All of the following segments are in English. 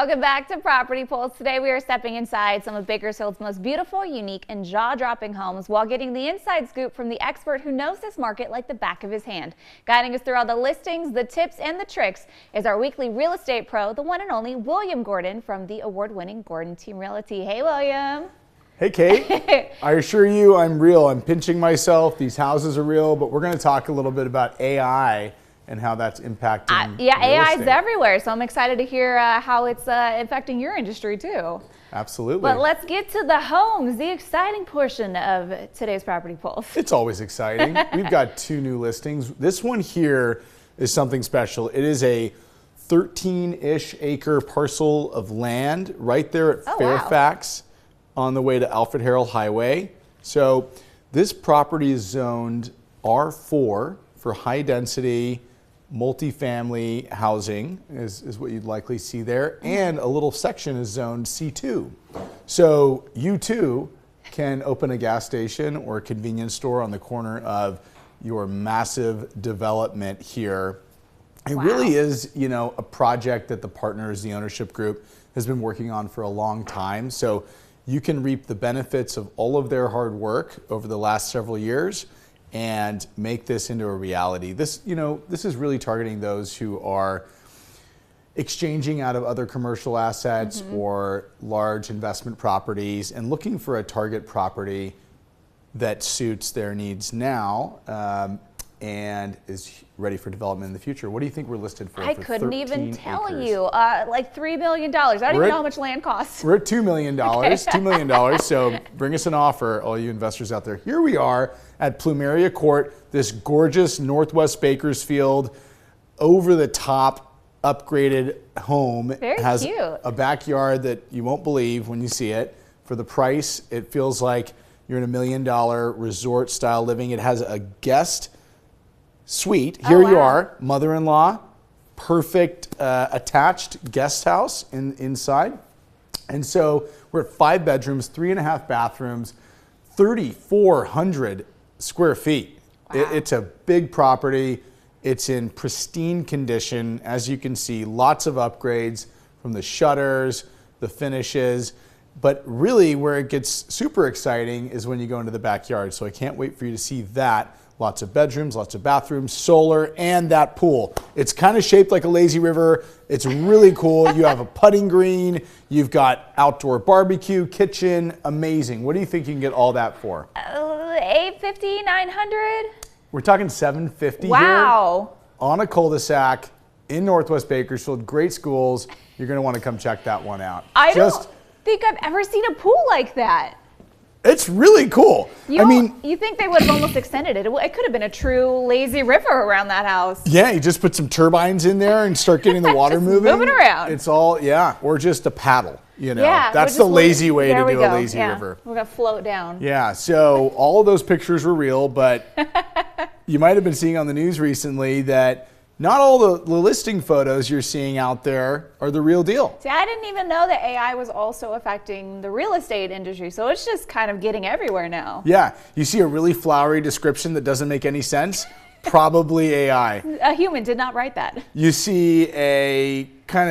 Welcome back to Property Pulse. Today we are stepping inside some of Bakersfield's most beautiful, unique, and jaw-dropping homes while getting the inside scoop from the expert who knows this market like the back of his hand. Guiding us through all the listings, the tips, and the tricks is our weekly real estate pro, the one and only William Gordon from the award-winning Gordon Team Realty. Hey, William. Hey, Kate. I assure you I'm real. I'm pinching myself. These houses are real, but we're going to talk a little bit about AI and how that's impacting yeah, AI is estate. everywhere, so I'm excited to hear how it's affecting your industry too. Absolutely. But let's get to the homes, the exciting portion of today's Property Pulse. It's always exciting. We've got two new listings. This one here is something special. It is a 13-ish acre parcel of land right there at Fairfax on the way to Alfred Harold Highway. So this property is zoned R4 for high density multifamily housing is what you'd likely see there, and a little section is zoned C2. So you too can open a gas station or a convenience store on the corner of your massive development here. It really is, you know, a project that the partners, the ownership group, has been working on for a long time. So you can reap the benefits of all of their hard work over the last several years and make this into a reality. This, you know, this is really targeting those who are exchanging out of other commercial assets or large investment properties and looking for a target property that suits their needs now and is ready for development in the future. What do you think we're listed for? I couldn't even tell you. Like $3 million. I don't even know how much land costs. We're at $2 million. $2 million. So bring us an offer, all you investors out there. Here we are at Plumeria Court, this gorgeous Northwest Bakersfield, over-the-top upgraded home. Very has cute. A backyard that you won't believe when you see it. For the price, it feels like you're in $1 million resort-style living. It has a guest suite. Here you are, mother-in-law, perfect attached guest house inside. And so we're at 5 bedrooms, 3.5 bathrooms, 3,400 square feet. It's a big property. It's in pristine condition. As you can see, lots of upgrades from the shutters, the finishes. But really where it gets super exciting is when you go into the backyard. So I can't wait for you to see that. Lots of bedrooms, lots of bathrooms, solar, and that pool. It's kind of shaped like a lazy river. It's really cool. You have a putting green. You've got outdoor barbecue, kitchen. Amazing. What do you think you can get all that for? $850, $900? We're talking $750 here on a cul-de-sac in Northwest Bakersfield. Great schools. You're going to want to come check that one out. I don't think I've ever seen a pool like that. It's really cool. I mean, you think they would have almost extended it. It could have been a true lazy river around that house. Yeah, you just put some turbines in there and start getting the water moving around. It's all, or just a paddle, you know. Yeah, that's the lazy way to do a lazy river. We're going to float down. Yeah, so all of those pictures were real, but you might have been seeing on the news recently that not all the listing photos you're seeing out there are the real deal. See, I didn't even know that AI was also affecting the real estate industry, so it's just kind of getting everywhere now. Yeah, you see a really flowery description that doesn't make any sense, probably AI. A human did not write that. You see a kind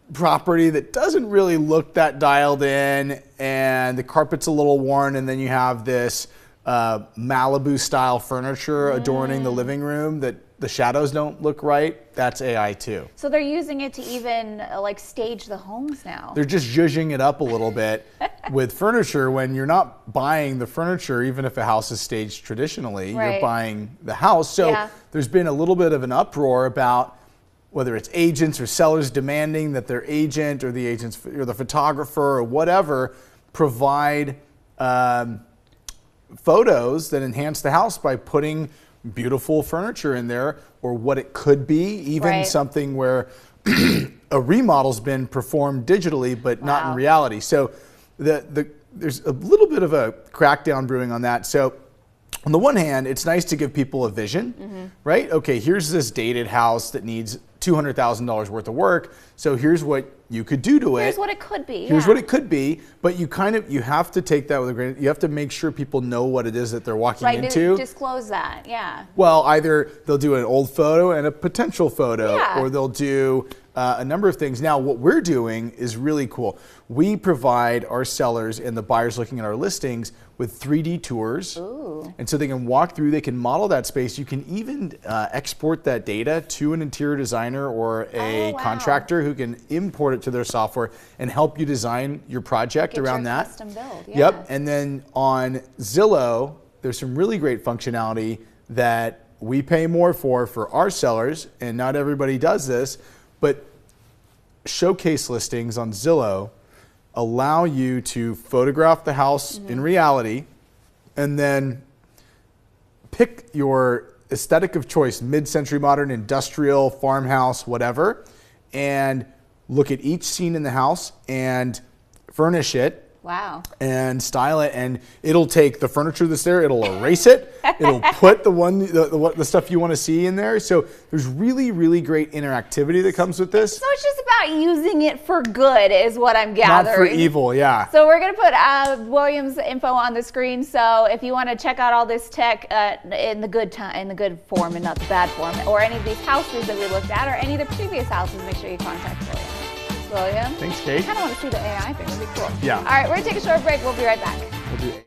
of property that doesn't really look that dialed in, and the carpet's a little worn, and then you have this Malibu style furniture adorning the living room that the shadows don't look right. That's AI too. So they're using it to even like stage the homes now. They're just zhuzhing it up a little bit with furniture when you're not buying the furniture, even if a house is staged traditionally, you're buying the house. So there's been a little bit of an uproar about whether it's agents or sellers demanding that their agent or the agents or the photographer or whatever provide photos that enhance the house by putting beautiful furniture in there, or what it could be, even something where a remodel's been performed digitally but not in reality. So there's a little bit of a crackdown brewing on that. So on the one hand, it's nice to give people a vision, right? Okay, here's this dated house that needs $200,000 worth of work. So here's what you could do to it. Here's what it could be. Here's what it could be. But you have to take that with a grain. You have to make sure people know what it is that they're walking into. Disclose that, Well, either they'll do an old photo and a potential photo, or they'll do a number of things. Now, what we're doing is really cool. We provide our sellers and the buyers looking at our listings with 3D tours. Ooh. And so they can walk through, they can model that space. You can even export that data to an interior designer or a contractor who can import it to their software and help you design your project around that. Custom build, yes. Yep. And then on Zillow, there's some really great functionality that we pay more for our sellers, and not everybody does this, but showcase listings on Zillow allow you to photograph the house in reality and then pick your aesthetic of choice, mid-century modern, industrial, farmhouse, whatever, and look at each scene in the house and furnish it. Wow. And style it, and it'll take the furniture that's there, it'll erase it, it'll put the stuff you want to see in there. So there's really, really great interactivity that comes with this. So it's just about using it for good is what I'm gathering. Not for evil, yeah. So we're going to put William's info on the screen. So if you want to check out all this tech in the good form and not the bad form, or any of these houses that we looked at, or any of the previous houses, make sure you contact William. Thanks, Kate. I kind of want to see the AI thing. It'd be cool. Yeah. All right, we're going to take a short break. We'll be right back. We'll do